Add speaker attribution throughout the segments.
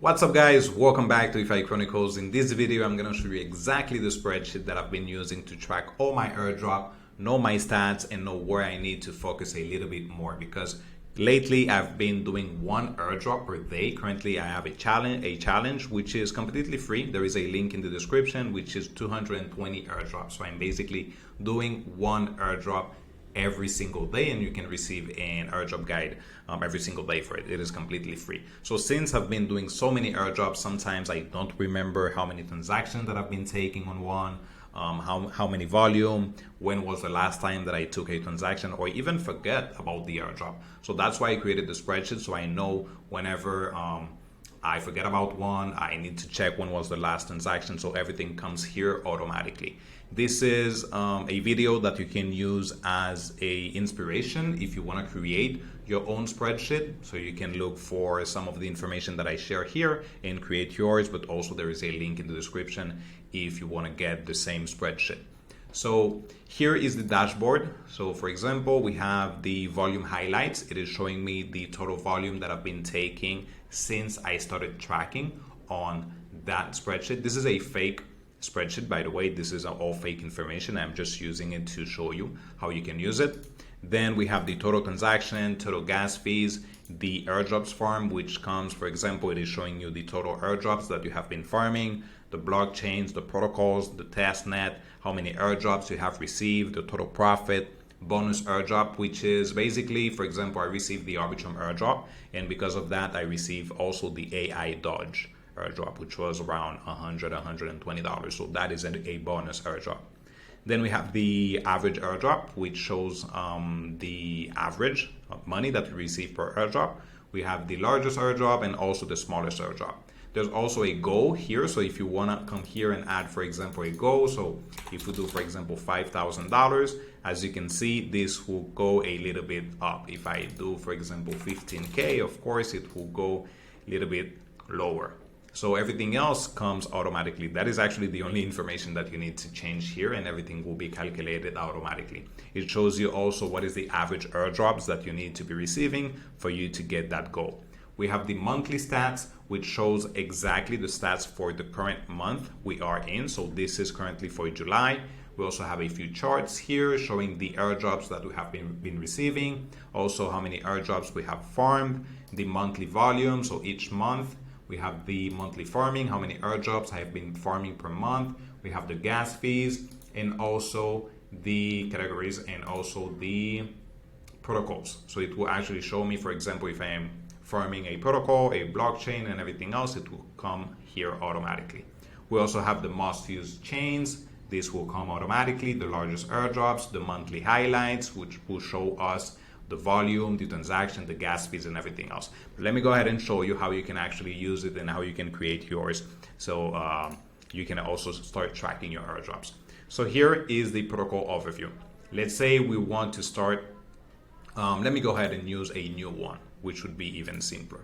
Speaker 1: What's up guys, welcome back to DeFi Chronicles. In this video I'm going to show you exactly the spreadsheet that I've been using to track all my airdrop, know my stats, and know where I need to focus a little bit more, because lately I've been doing one airdrop per day. Currently I have a challenge which is completely free. There is a link in the description which is 220 airdrops. So I'm basically doing one airdrop every single day, and you can receive an airdrop guide every single day for it. It is completely free. So since I've been doing so many airdrops, sometimes I don't remember how many transactions that I've been taking on one, how many volume, when was the last time that I took a transaction, or even forget about the airdrop. So that's why I created the spreadsheet, so I know whenever I forget about one, I need to check when was the last transaction, so everything comes here automatically. This is a video that you can use as a inspiration if you want to create your own spreadsheet. So you can look for some of the information that I share here and create yours, but also there is a link in the description if you want to get the same spreadsheet. So here is the dashboard. So for example, we have the volume highlights. It is showing me the total volume that I've been taking since I started tracking on that spreadsheet. This is a fake spreadsheet, by the way. This is all fake information. I'm just using it to show you how you can use it. Then we have the total transaction, total gas fees, the airdrops farm, which comes, for example, it is showing you the total airdrops that you have been farming, the blockchains, the protocols, the testnet, how many airdrops you have received, the total profit, bonus airdrop, which is basically, for example, I received the Arbitrum airdrop, and because of that I received also the AI Dodge airdrop, which was around $120. So that is a bonus airdrop. Then we have the average airdrop, which shows the average of money that we receive per airdrop. We have the largest airdrop and also the smallest airdrop. There's also a goal here. So if you want to come here and add, for example, a goal. So if we do, for example, $5,000, as you can see, this will go a little bit up. If I do, for example, 15K, of course, it will go a little bit lower. So everything else comes automatically. That is actually the only information that you need to change here, and everything will be calculated automatically. It shows you also what is the average airdrops that you need to be receiving for you to get that goal. We have the monthly stats, which shows exactly the stats for the current month we are in. So this is currently for July. We also have a few charts here showing the airdrops that we have been receiving. Also how many airdrops we have farmed, the monthly volume. So each month we have the monthly farming, how many airdrops I have been farming per month. We have the gas fees and also the categories and also the protocols. So it will actually show me, for example, if I am farming a protocol, a blockchain, and everything else, it will come here automatically. We also have the most used chains. This will come automatically, the largest airdrops, the monthly highlights, which will show us the volume, the transaction, the gas fees, and everything else. But let me go ahead and show you how you can actually use it and how you can create yours. So you can also start tracking your airdrops. So here is the protocol overview. Let's say we want to start, let me go ahead and use a new one, which would be even simpler.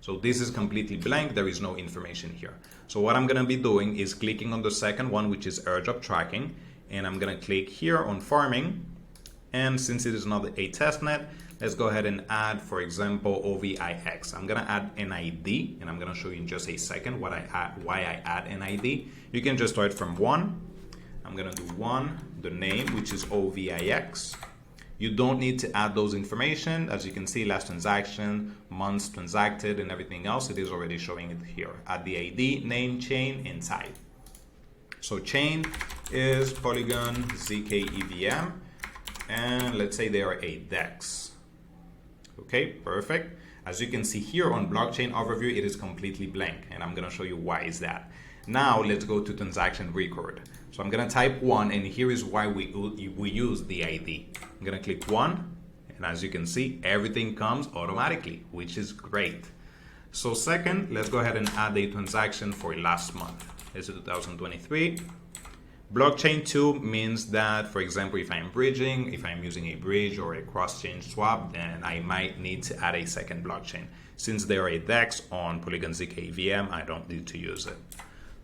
Speaker 1: So this is completely blank. There is no information here. So what I'm going to be doing is clicking on the second one, which is airdrop tracking. And I'm going to click here on farming. And since it is not a testnet, let's go ahead and add, for example, OVIX. I'm going to add an ID, and I'm going to show you in just a second why I add an ID. You can just start from one. I'm going to do one, the name, which is OVIX. You don't need to add those information. As you can see, last transaction, months transacted, and everything else, it is already showing it here. Add the ID, name, chain, and type. So chain is Polygon ZK EVM. And let's say they are a DEX. Okay, perfect. As you can see here on blockchain overview, it is completely blank, and I'm going to show you why is that. Now let's go to transaction record. So I'm going to type one, and here is why we use the ID. I'm going to click one, and as you can see, everything comes automatically, which is great. So second, let's go ahead and add a transaction for last month. This is 2023. Blockchain 2 means that, for example, if I'm bridging, if I'm using a bridge or a cross-chain swap, then I might need to add a second blockchain. Since they are a DEX on Polygon ZK EVM, I don't need to use it.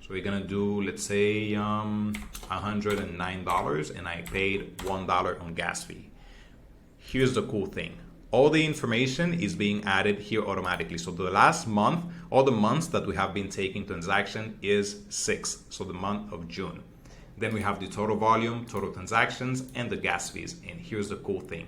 Speaker 1: So we're gonna do, let's say, $109, and I paid $1 on gas fee. Here's the cool thing. all the information is being added here automatically. So the last month, all the months that we have been taking transaction is 6, so the month of June. Then we have the total volume, total transactions, and the gas fees. And here's the cool thing.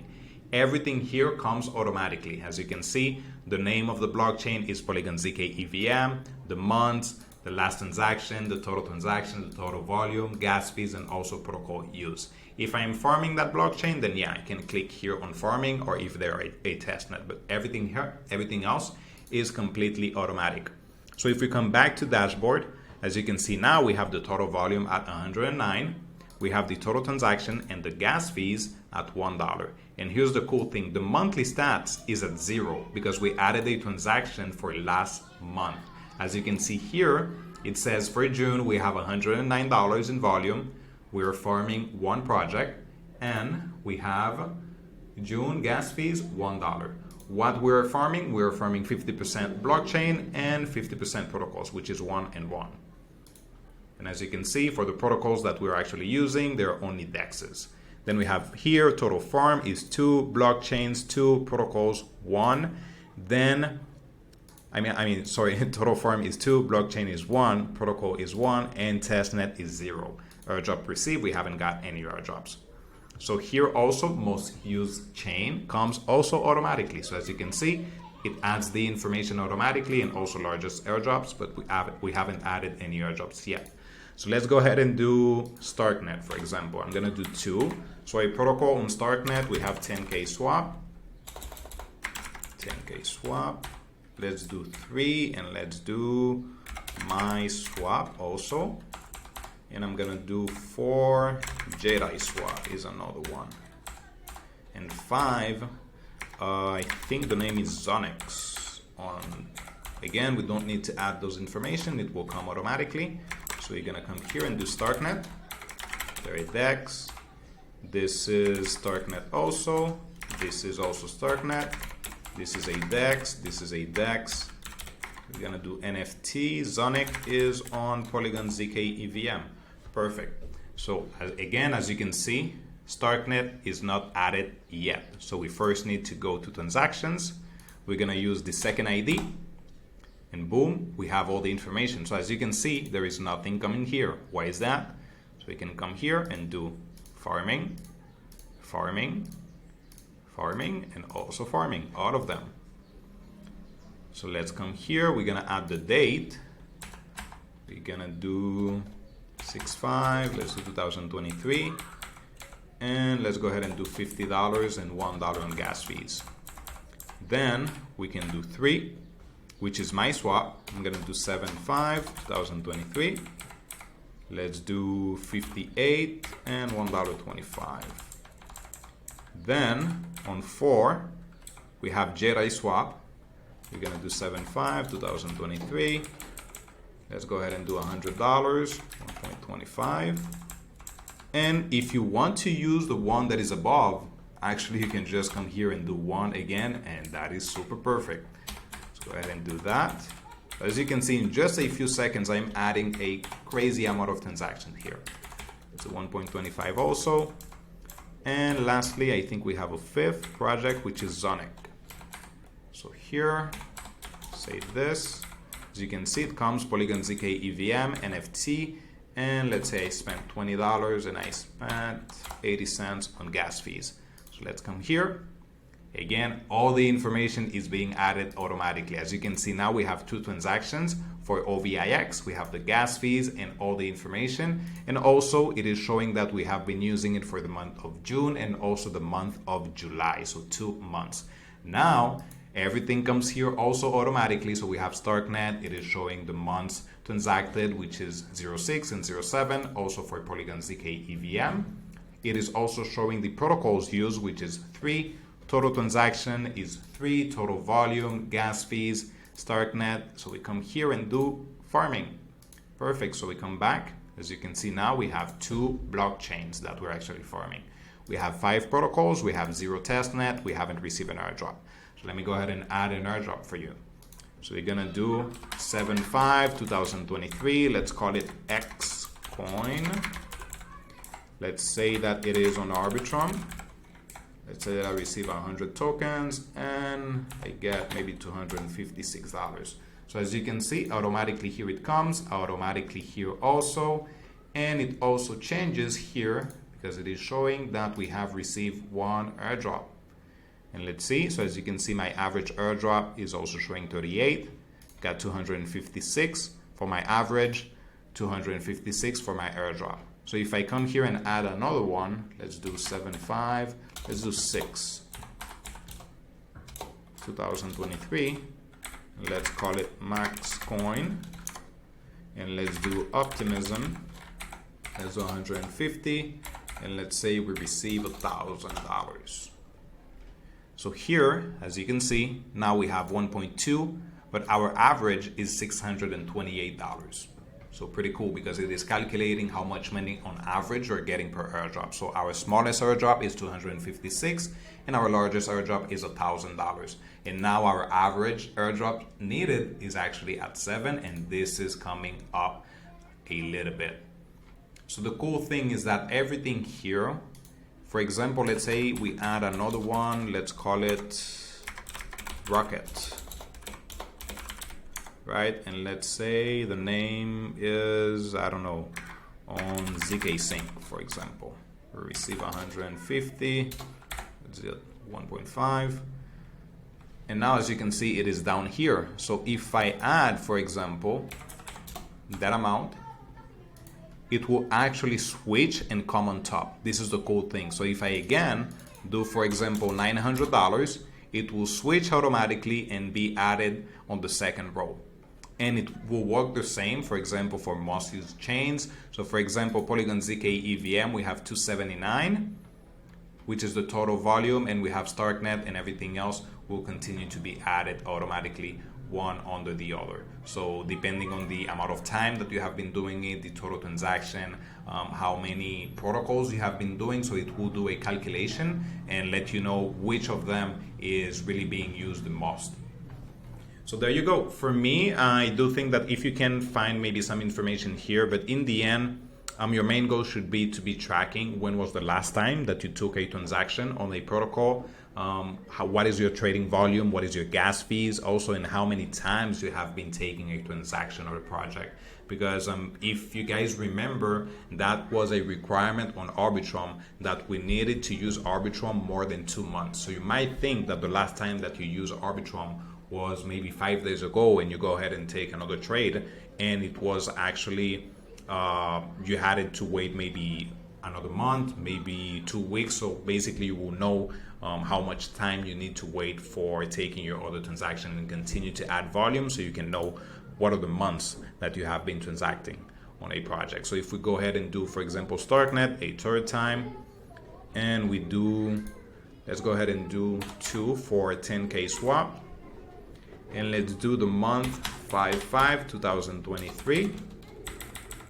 Speaker 1: Everything here comes automatically. As you can see, the name of the blockchain is Polygon ZK EVM, the months, the last transaction, the total transaction, the total volume, gas fees, and also protocol use. If I am farming that blockchain, then yeah, I can click here on farming, or if there are a testnet, but everything here, everything else is completely automatic. So if we come back to dashboard, as you can see now, we have the total volume at 109. We have the total transaction and the gas fees at $1. And here's the cool thing. The monthly stats is at 0 because we added a transaction for last month. As you can see here, it says for June, we have $109 in volume. We're farming one project, and we have June gas fees, $1. What we're farming 50% blockchain and 50% protocols, which is 1 and 1. And as you can see, for the protocols that we're actually using, there are only DEXs. Then we have here, total farm is 2, blockchains 2, protocols 1. Then, total farm is 2, blockchain is 1, protocol is 1, and testnet is 0. Airdrop received, we haven't got any airdrops. So here also, most used chain comes also automatically. So as you can see, it adds the information automatically and also largest airdrops, but we haven't added any airdrops yet. So let's go ahead and do Starknet, for example. I'm gonna do 2. So a protocol on Starknet, we have 10K swap. 10K swap. Let's do 3, and let's do my swap also. And I'm gonna do 4, Jedi swap is another one. And 5, I think the name is Zonix. Again, we don't need to add those information, it will come automatically. So you're gonna come here and do Starknet. There is DEX. This is Starknet also. This is also Starknet. This is a DEX. This is a DEX. We're gonna do NFT. Zonic is on Polygon ZK EVM. Perfect. So again, as you can see, Starknet is not added yet. So we first need to go to transactions. We're gonna use the second ID. And boom, we have all the information. So as you can see, there is nothing coming here. Why is that? So we can come here and do farming, farming, farming, and also farming, all of them. So let's come here. We're gonna add the date. We're gonna do 6/5, let's do 2023. And let's go ahead and do $50 and $1 on gas fees. Then we can do 3. Which is my swap. I'm gonna do 7/5, 2023. Let's do 58 and $1.25. Then on 4, we have Jedi swap. We're gonna do 7/5, 2023. Let's go ahead and do $100, 1.25. And if you want to use the one that is above, actually you can just come here and do 1 again, and that is super perfect. Go ahead and do that. As you can see, in just a few seconds, I'm adding a crazy amount of transactions here. It's a 1.25 also. And lastly, I think we have a 5th project, which is Zonic. So here, save this. As you can see, it comes Polygon ZK EVM, NFT, and let's say I spent $20 and I spent 80 cents on gas fees. So let's come here. Again, all the information is being added automatically. As you can see now, we have 2 transactions for OVIX. We have the gas fees and all the information. And also it is showing that we have been using it for the month of June and also the month of July. So 2 months. Now, everything comes here also automatically. So we have Starknet. It is showing the months transacted, which is 06 and 07, also for Polygon ZK EVM. It is also showing the protocols used, which is 3. Total transaction is 3, total volume, gas fees, Starknet. So we come here and do farming. Perfect. So we come back. As you can see now, we have 2 blockchains that we're actually farming. We have 5 protocols. We have 0 testnet. We haven't received an airdrop. So let me go ahead and add an airdrop for you. So we're gonna do 7/5, 2023. Let's call it X coin. Let's say that it is on Arbitrum. let's say that I receive 100 tokens and I get maybe $256. So as you can see, automatically here it comes, automatically here also, and it also changes here because it is showing that we have received one airdrop. And let's see, so as you can see, my average airdrop is also showing 38, got 256 for my average, 256 for my airdrop. So if I come here and add another one, let's do 7.5, let's do 6, 2023, let's call it max coin, and let's do optimism, let's do 150, and let's say we receive $1,000. So here, as you can see, now we have 1.2, but our average is $628. So pretty cool because it is calculating how much money on average we're getting per airdrop. So our smallest airdrop is 256 and our largest airdrop is $1,000. And now our average airdrop needed is actually at 7, and this is coming up a little bit. So the cool thing is that everything here, for example, let's say we add another one, let's call it Rocket. Right, and let's say the name is, I don't know, on ZK Sync, for example. We receive 150, let's do 1.5, and now as you can see, it is down here. So if I add, for example, that amount, it will actually switch and come on top. This is the cool thing. So if I again do, for example, $900, it will switch automatically and be added on the second row. And it will work the same, for example, for most used chains. So for example, Polygon ZK EVM, we have 279, which is the total volume, and we have Starknet, and everything else will continue to be added automatically one under the other. So depending on the amount of time that you have been doing it, the total transaction, how many protocols you have been doing, so it will do a calculation and let you know which of them is really being used the most. So there you go. For me, I do think that if you can find maybe some information here, but in the end, your main goal should be to be tracking when was the last time that you took a transaction on a protocol, what is your trading volume, what is your gas fees, also and how many times you have been taking a transaction or a project. Because if you guys remember, that was a requirement on Arbitrum that we needed to use Arbitrum more than 2 months. So you might think that the last time that you use Arbitrum was maybe 5 days ago, and you go ahead and take another trade, and it was actually you had it to wait maybe another month, maybe 2 weeks. So basically you will know how much time you need to wait for taking your other transaction and continue to add volume, so you can know what are the months that you have been transacting on a project. So if we go ahead and do, for example, Starknet a third time, and we do, let's go ahead and do 2 for a 10K swap. And let's do the month 5/5/2023,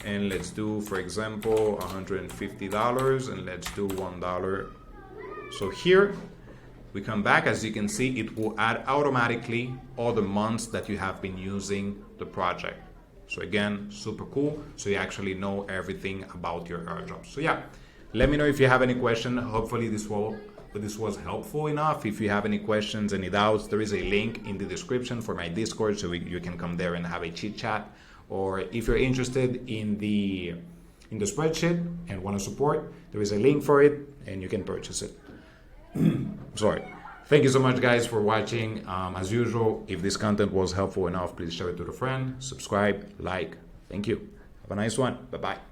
Speaker 1: and let's do, for example, $150, and let's do $1. So here we come back, as you can see, it will add automatically all the months that you have been using the project. So again, super cool. So you actually know everything about your airdrops. So yeah, let me know if you have any question. Hopefully this was helpful enough. If you have any questions, any doubts, there is a link in the description for my Discord, so you can come there and have a chit chat. Or if you're interested in the spreadsheet and want to support, there is a link for it and you can purchase it. Sorry. Thank you so much, guys, for watching. As usual, if this content was helpful enough, please share it to a friend, subscribe, like. Thank you. Have a nice one. Bye-bye.